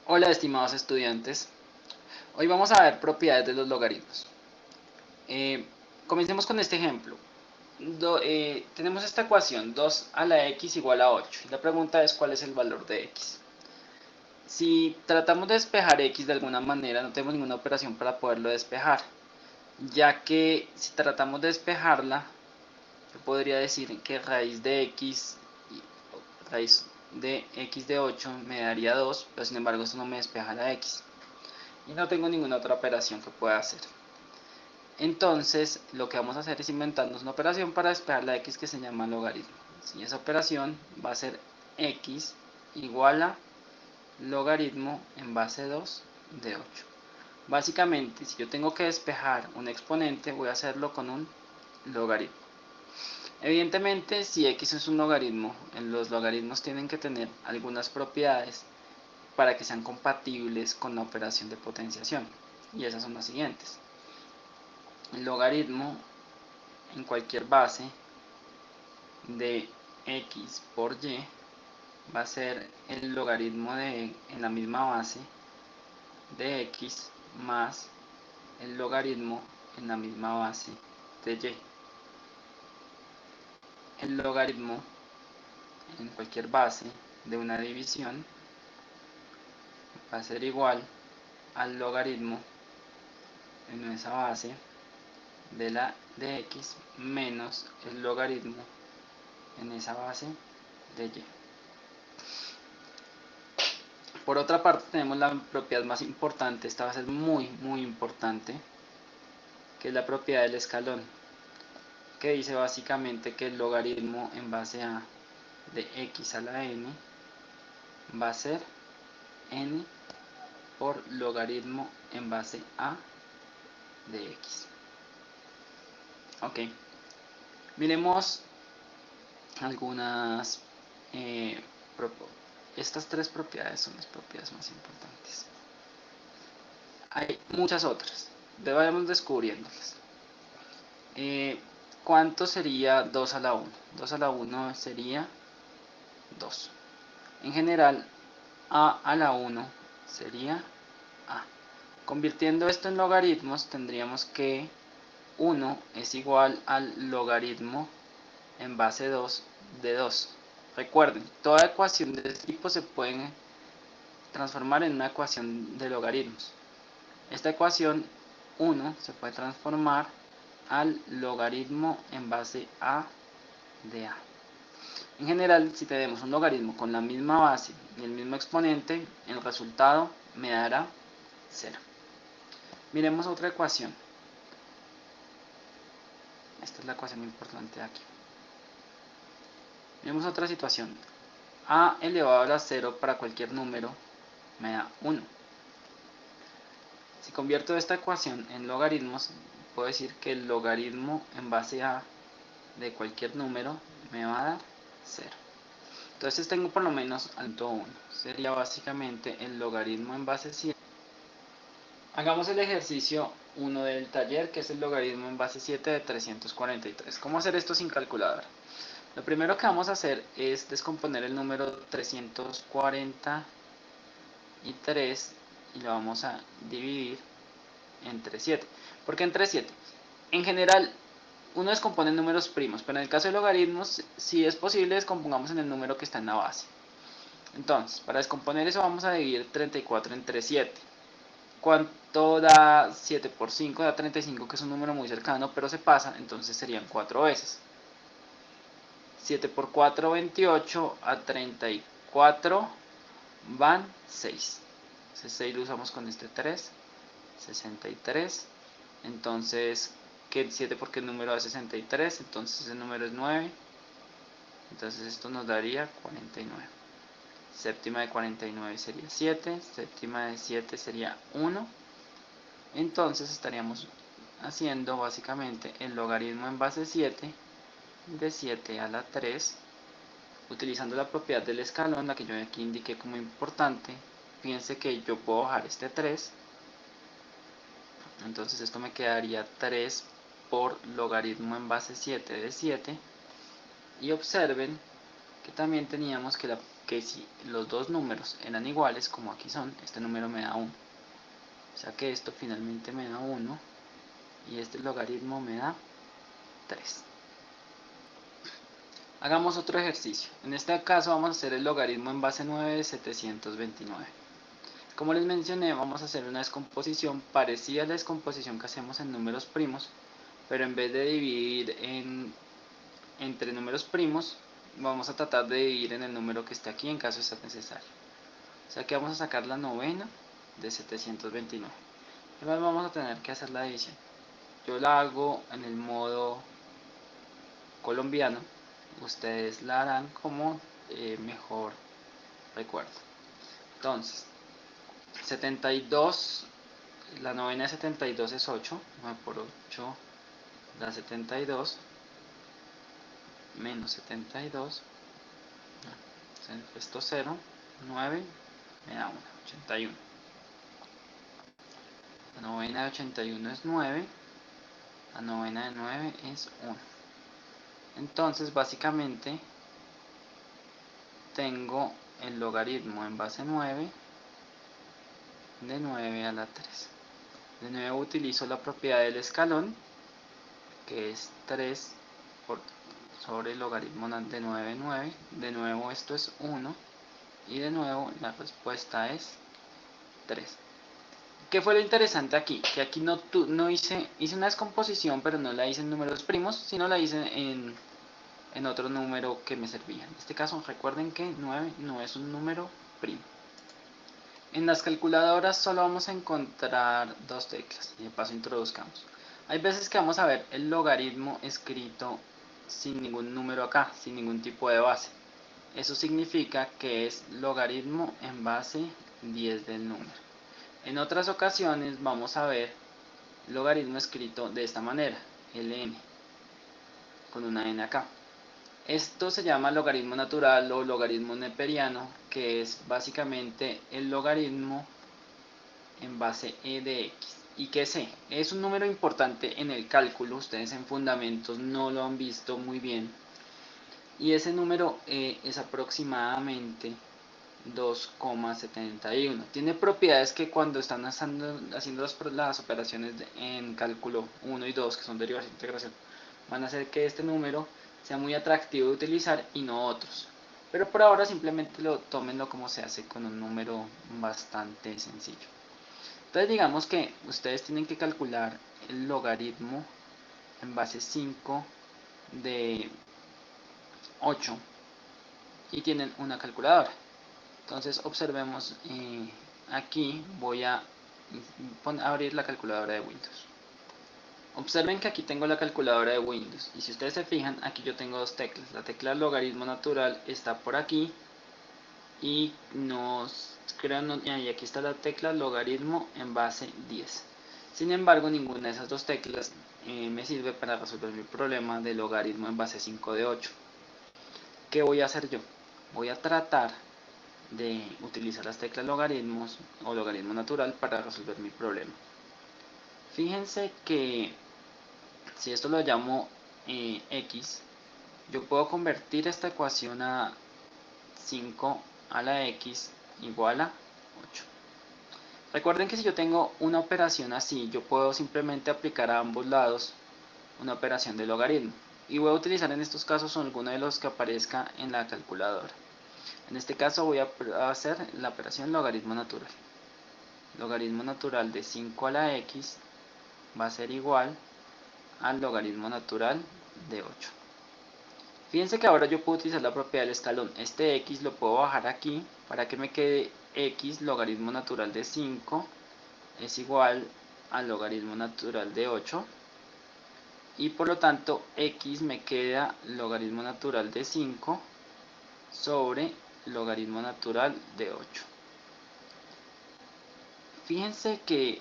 Hola estimados estudiantes, hoy vamos a ver propiedades de los logaritmos. Comencemos con este ejemplo. Tenemos esta ecuación 2 a la x igual a 8. La pregunta es ¿cuál es el valor de x? Si tratamos de despejar x de alguna manera, no tenemos ninguna operación para poderlo despejar, ya que si tratamos de despejarla, yo podría decir que raíz de x de 8 me daría 2, pero sin embargo esto no me despeja la x. Y no tengo ninguna otra operación que pueda hacer. Entonces lo que vamos a hacer es inventarnos una operación para despejar la x que se llama logaritmo. Y esa operación va a ser x igual a logaritmo en base 2 de 8. Básicamente, si yo tengo que despejar un exponente, voy a hacerlo con un logaritmo. Evidentemente, si x es un logaritmo, los logaritmos tienen que tener algunas propiedades para que sean compatibles con la operación de potenciación. Y esas son las siguientes. El logaritmo en cualquier base de x por y va a ser el logaritmo en la misma base de x más el logaritmo en la misma base de y. El logaritmo en cualquier base de una división va a ser igual al logaritmo en esa base de x menos el logaritmo en esa base de y. Por otra parte tenemos la propiedad más importante, esta va a ser muy importante, que es la propiedad del escalón, que dice básicamente que el logaritmo en base a de x a la n va a ser n por logaritmo en base a de x. Ok, miremos algunas estas tres propiedades son las propiedades más importantes. Hay muchas otras, debemos descubriéndolas. ¿Cuánto sería 2 a la 1? 2 a la 1 sería 2. En general, a la 1 sería a. Convirtiendo esto en logaritmos, tendríamos que 1 es igual al logaritmo en base 2 de 2. Recuerden, toda ecuación de este tipo se puede transformar en una ecuación de logaritmos. Esta ecuación 1 se puede transformar al logaritmo en base a de a. En general, si tenemos un logaritmo con la misma base y el mismo exponente, el resultado me dará 0. Miremos otra ecuación. Esta es la ecuación importante de aquí. Miremos otra situación. A elevado a la 0 para cualquier número me da 1. Si convierto esta ecuación en logaritmos, puedo decir que el logaritmo en base a de cualquier número me va a dar 0. Entonces tengo por lo menos alto 1. Sería básicamente el logaritmo en base 7. Hagamos el ejercicio 1 del taller, que es el logaritmo en base 7 de 343. ¿Cómo hacer esto sin calculadora? Lo primero que vamos a hacer es descomponer el número 343 y lo vamos a dividir entre 7. ¿Por qué entre 7? En general, uno descompone en números primos, pero en el caso de logaritmos, si es posible, descompongamos en el número que está en la base. Entonces, para descomponer eso vamos a dividir 34 entre 7. ¿Cuánto da 7 por 5? Da 35, que es un número muy cercano, pero se pasa, entonces serían 4 veces. 7 por 4, 28, a 34 van 6. Entonces 6 lo usamos con este 3, 63. Entonces, ¿qué 7 porque el número da 63? Entonces el número es 9. Entonces esto nos daría 49. Séptima de 49 sería 7, séptima de 7 sería 1. Entonces estaríamos haciendo básicamente el logaritmo en base 7 de 7 a la 3, utilizando la propiedad del escalón, la que yo aquí indiqué como importante. Fíjense que yo puedo bajar este 3, entonces esto me quedaría 3 por logaritmo en base 7 de 7, y observen que también teníamos que la que si los dos números eran iguales, como aquí son, este número me da 1. O sea que esto finalmente me da 1 y este logaritmo me da 3. Hagamos otro ejercicio. En este caso vamos a hacer el logaritmo en base 9 de 729. Como les mencioné, vamos a hacer una descomposición parecida a la descomposición que hacemos en números primos, pero en vez de dividir entre números primos, vamos a tratar de dividir en el número que esté aquí en caso de ser necesario. O sea que vamos a sacar la novena de 729. Además vamos a tener que hacer la división. Yo la hago en el modo colombiano, ustedes la harán como mejor recuerdo. Entonces, 72, la novena de 72 es 8, 9 por 8 da 72, menos 72, esto 0, 9, me da 1, 81. La novena de 81 es 9, la novena de 9 es 1. Entonces, básicamente, tengo el logaritmo en base 9 de 9 a la 3. De nuevo utilizo la propiedad del escalón, que es 3 sobre el logaritmo de 9 en 9. De nuevo esto es 1 y de nuevo la respuesta es 3. ¿Qué fue lo interesante aquí? Que aquí no hice una descomposición, pero no la hice en números primos, sino la hice en otro número que me servía. En este caso recuerden que 9 no es un número primo. En las calculadoras solo vamos a encontrar dos teclas, y de paso introduzcamos. Hay veces que vamos a ver el logaritmo escrito sin ningún número acá, sin ningún tipo de base. Eso significa que es logaritmo en base 10 del número. En otras ocasiones vamos a ver logaritmo escrito de esta manera, ln, con una n acá. Esto se llama logaritmo natural o logaritmo neperiano, que es básicamente el logaritmo en base e de x. ¿Y qué es e? Es un número importante en el cálculo, ustedes en fundamentos no lo han visto muy bien. Y ese número es aproximadamente 2,71. Tiene propiedades que cuando están haciendo las operaciones en cálculo 1 y 2, que son derivación e integración, van a hacer que este número sea muy atractivo de utilizar y no otros. Pero por ahora simplemente tómenlo como se hace con un número bastante sencillo. Entonces digamos que ustedes tienen que calcular el logaritmo en base 5 de 8 y tienen una calculadora. Entonces observemos, aquí voy a abrir la calculadora de Windows. Observen que aquí tengo la calculadora de Windows y si ustedes se fijan, aquí yo tengo dos teclas. La tecla logaritmo natural está por aquí y aquí está la tecla logaritmo en base 10. Sin embargo, ninguna de esas dos teclas me sirve para resolver mi problema de logaritmo en base 5 de 8. ¿Qué voy a hacer yo? Voy a tratar de utilizar las teclas logaritmos o logaritmo natural para resolver mi problema. Fíjense que si esto lo llamo x, yo puedo convertir esta ecuación a 5 a la x igual a 8. Recuerden que si yo tengo una operación así, yo puedo simplemente aplicar a ambos lados una operación de logaritmo. Y voy a utilizar en estos casos alguno de los que aparezca en la calculadora. En este caso voy a hacer la operación logaritmo natural. Logaritmo natural de 5 a la x va a ser igual al logaritmo natural de 8. Fíjense que ahora yo puedo utilizar la propiedad del escalón. Este x lo puedo bajar aquí para que me quede x logaritmo natural de 5 es igual al logaritmo natural de 8. Y por lo tanto x me queda logaritmo natural de 5 sobre logaritmo natural de 8. Fíjense que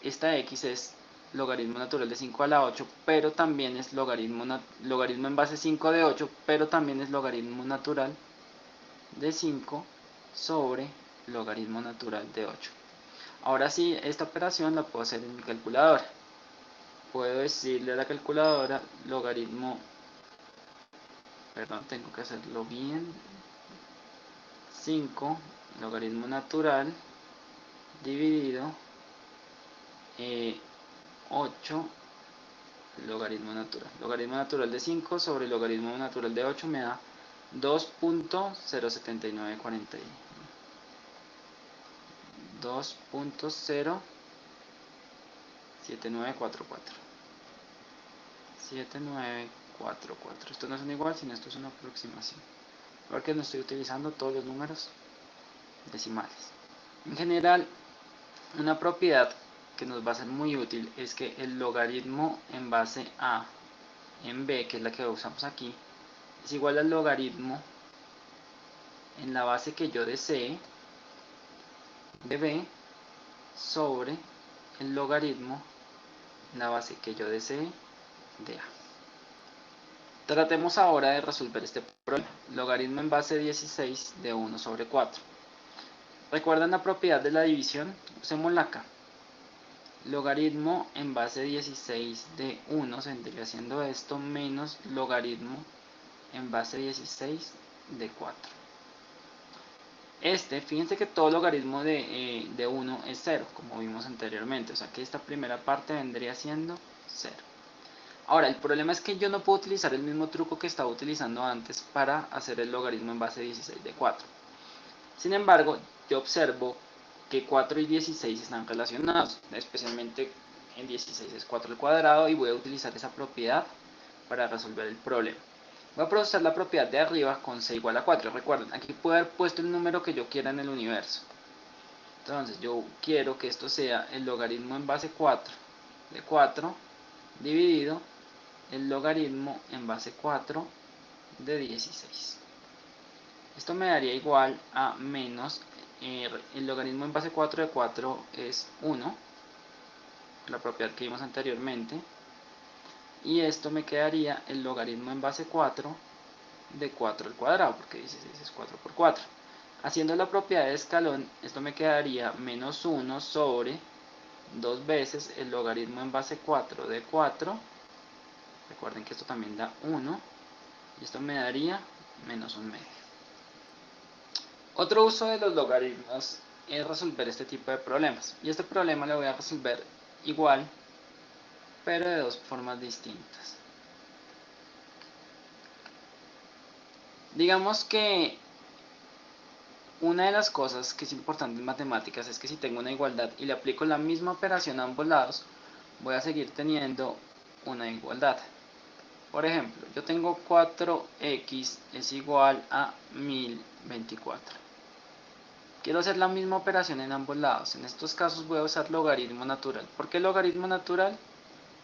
esta x es logaritmo natural de 5 a la 8, pero también es logaritmo en base 5 de 8, pero también es logaritmo natural de 5 sobre logaritmo natural de 8. Ahora sí, esta operación la puedo hacer en mi calculadora. Puedo decirle a la calculadora tengo que hacerlo bien, 5 logaritmo natural dividido 8 logaritmo natural. Logaritmo natural de 5 sobre logaritmo natural de 8 me da 2.07940. 2.07944. 7944. Esto no es un igual, sino esto es una aproximación, porque no estoy utilizando todos los números decimales. En general, una propiedad que nos va a ser muy útil es que el logaritmo en base a en b, que es la que usamos aquí, es igual al logaritmo en la base que yo desee de b sobre el logaritmo en la base que yo desee de a. Tratemos ahora de resolver este problema. Logaritmo en base 16 de 1 sobre 4. ¿Recuerdan la propiedad de la división? Usémosla acá. Logaritmo en base 16 de 1 vendría siendo esto menos logaritmo en base 16 de 4. Fíjense que todo logaritmo de 1 es 0, como vimos anteriormente. O sea que esta primera parte vendría siendo 0. Ahora, el problema es que yo no puedo utilizar el mismo truco que estaba utilizando antes para hacer el logaritmo en base 16 de 4. Sin embargo, yo observo que 4 y 16 están relacionados, especialmente en 16 es 4 al cuadrado, y voy a utilizar esa propiedad para resolver el problema. Voy a procesar la propiedad de arriba con c igual a 4. Recuerden, aquí puedo haber puesto el número que yo quiera en el universo. Entonces, yo quiero que esto sea el logaritmo en base 4 de 4 dividido el logaritmo en base 4 de 16. Esto me daría igual a menos, el logaritmo en base 4 de 4 es 1, la propiedad que vimos anteriormente, y esto me quedaría el logaritmo en base 4 de 4 al cuadrado, porque 16 es 4 por 4. Haciendo la propiedad de escalón, esto me quedaría menos 1 sobre 2 veces el logaritmo en base 4 de 4. Recuerden que esto también da 1, y esto me daría menos 1 medio. Otro uso de los logaritmos es resolver este tipo de problemas, y este problema lo voy a resolver igual, pero de dos formas distintas. Digamos que una de las cosas que es importante en matemáticas es que si tengo una igualdad y le aplico la misma operación a ambos lados, voy a seguir teniendo una igualdad. Por ejemplo, yo tengo 4x es igual a 1024. Quiero hacer la misma operación en ambos lados. En estos casos voy a usar logaritmo natural. ¿Por qué logaritmo natural?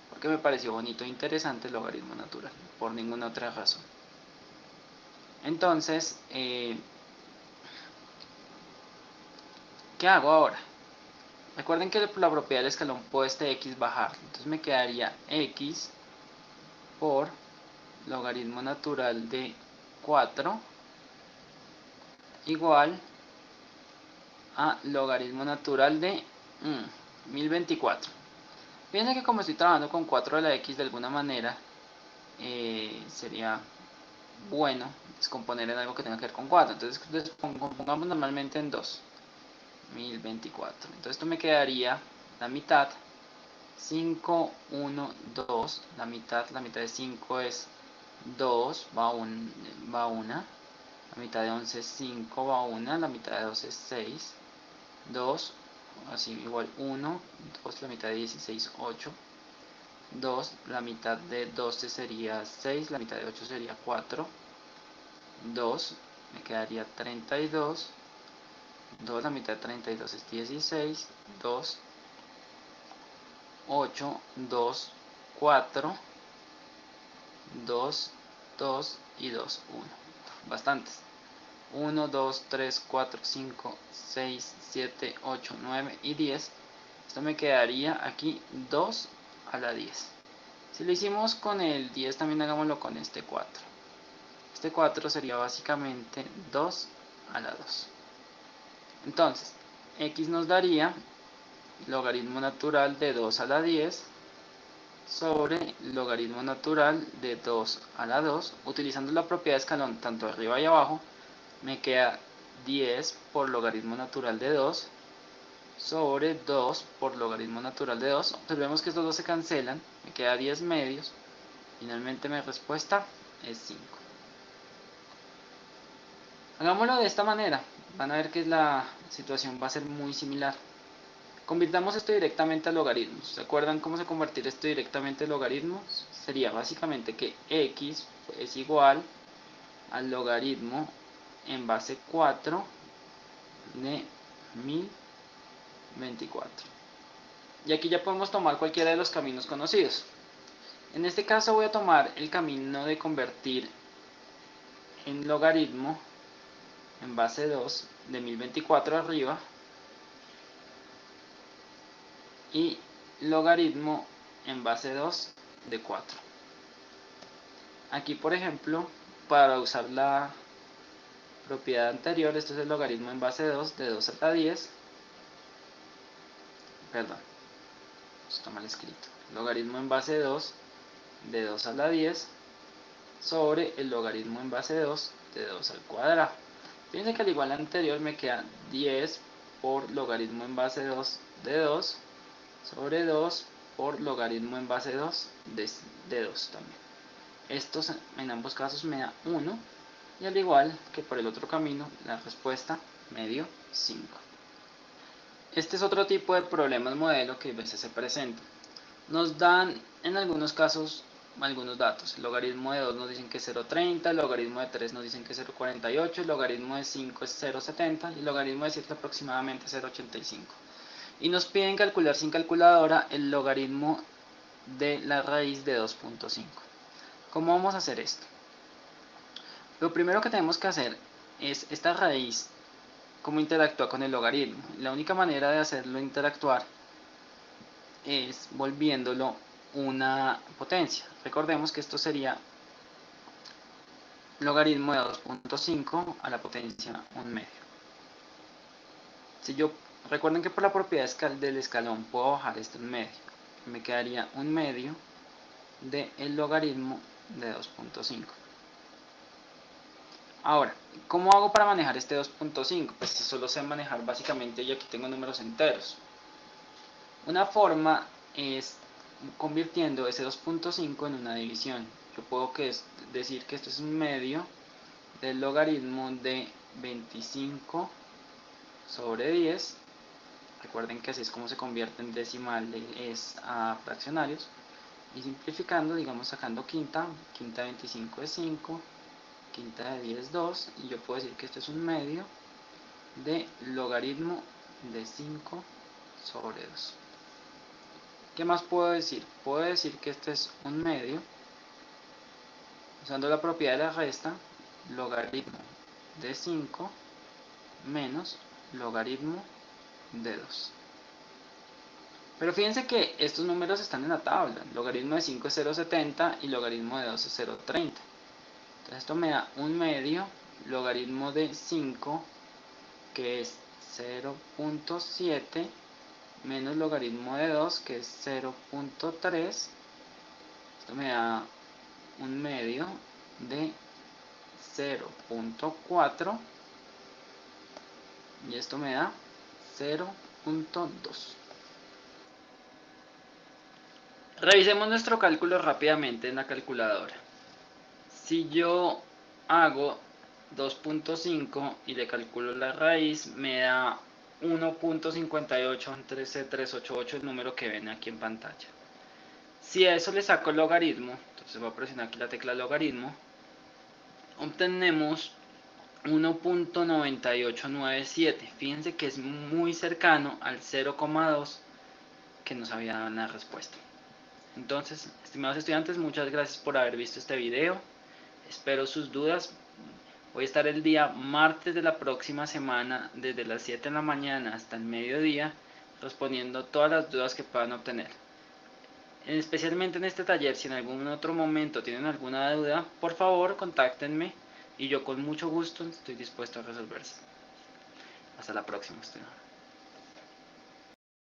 Porque me pareció bonito e interesante el logaritmo natural, por ninguna otra razón. Entonces, ¿qué hago ahora? Recuerden que la propiedad del escalón puede x bajar. Entonces me quedaría x por logaritmo natural de 4 igual a logaritmo natural de 1024. Fíjense que como estoy trabajando con 4 de la x de alguna manera, sería bueno descomponer en algo que tenga que ver con 4. Entonces pongamos normalmente en 2. 1024. Entonces esto me quedaría la mitad. 5, 1, 2. La mitad de 5 es 2, va 1. La mitad de 11 es 5, va 1. La mitad de 12 es 6. 2, así igual 1. 2, la mitad de 16, 8. 2, la mitad de 12 sería 6. La mitad de 8 sería 4. 2, me quedaría 32. 2, la mitad de 32 es 16. 2, 8, 2, 4, 2, 2 y 2, 1. Bastantes. 1, 2, 3, 4, 5, 6, 7, 8, 9 y 10. Esto me quedaría aquí 2 a la 10. Si lo hicimos con el 10, también hagámoslo con este 4. Este 4 sería básicamente 2 a la 2. Entonces, x nos daría logaritmo natural de 2 a la 10 sobre logaritmo natural de 2 a la 2. Utilizando la propiedad de escalón tanto arriba y abajo, me queda 10 por logaritmo natural de 2 sobre 2 por logaritmo natural de 2. Observemos que estos dos se cancelan, me queda 10 medios. Finalmente mi respuesta es 5. Hagámoslo de esta manera, van a ver que la situación va a ser muy similar. Convirtamos esto directamente a logaritmos. ¿Se acuerdan cómo se convertir esto directamente a logaritmos? Sería básicamente que x es igual al logaritmo en base 4 de 1024. Y aquí ya podemos tomar cualquiera de los caminos conocidos. En este caso voy a tomar el camino de convertir en logaritmo en base 2 de 1024 arriba y logaritmo en base 2 de 4. Aquí, por ejemplo, para usar la propiedad anterior, esto es el logaritmo en base 2 de 2 a la 10. Perdón, esto está mal escrito. Logaritmo en base 2 de 2 a la 10 sobre el logaritmo en base 2 de 2 al cuadrado. Fíjense que al igual anterior me queda 10 por logaritmo en base 2 de 2 sobre 2 por logaritmo en base 2 de 2 también. Estos en ambos casos me da 1 y al igual que por el otro camino la respuesta me dio 5. Este es otro tipo de problemas modelo que a veces se presenta. Nos dan en algunos casos algunos datos. El logaritmo de 2 nos dicen que es 0,30, el logaritmo de 3 nos dicen que es 0,48, el logaritmo de 5 es 0,70 y el logaritmo de 7 aproximadamente 0,85. Y nos piden calcular sin calculadora el logaritmo de la raíz de 2.5. ¿Cómo vamos a hacer esto? Lo primero que tenemos que hacer es esta raíz, cómo interactúa con el logaritmo. La única manera de hacerlo interactuar es volviéndolo una potencia. Recordemos que esto sería logaritmo de 2.5 a la potencia 1 medio. Recuerden que por la propiedad del escalón puedo bajar esto en medio. Me quedaría 1 medio del logaritmo de 2.5. Ahora, ¿cómo hago para manejar este 2.5? Pues solo sé manejar básicamente, y aquí tengo números enteros. Una forma es convirtiendo ese 2.5 en una división. Yo puedo decir que esto es un medio del logaritmo de 25 sobre 10. Recuerden que así es como se convierte en decimales a fraccionarios. Y simplificando, digamos sacando quinta de 25 es 5, quinta de 10 es 2. Y yo puedo decir que esto es un medio de logaritmo de 5 sobre 2. ¿Qué más puedo decir? Puedo decir que este es un medio, usando la propiedad de la resta, logaritmo de 5 menos logaritmo de 2. Pero fíjense que estos números están en la tabla. Logaritmo de 5 es 0,70 y logaritmo de 2 es 0,30. Entonces esto me da un medio, logaritmo de 5, que es 0.7, menos logaritmo de 2, que es 0.3. Esto me da un medio de 0.4 y esto me da 0.2. Revisemos nuestro cálculo rápidamente en la calculadora. Si yo hago 2.5 y le calculo la raíz, me da 1.58388, el número que ven aquí en pantalla. Si a eso le saco el logaritmo, entonces voy a presionar aquí la tecla logaritmo, obtenemos 1.9897. Fíjense que es muy cercano al 0,2 que nos había dado en la respuesta. Entonces, estimados estudiantes, muchas gracias por haber visto este video. Espero sus dudas. Voy a estar el día martes de la próxima semana, desde las 7 de la mañana hasta el mediodía, respondiendo todas las dudas que puedan obtener. Especialmente en este taller, si en algún otro momento tienen alguna duda, por favor contáctenme y yo con mucho gusto estoy dispuesto a resolverse. Hasta la próxima, estudiantes.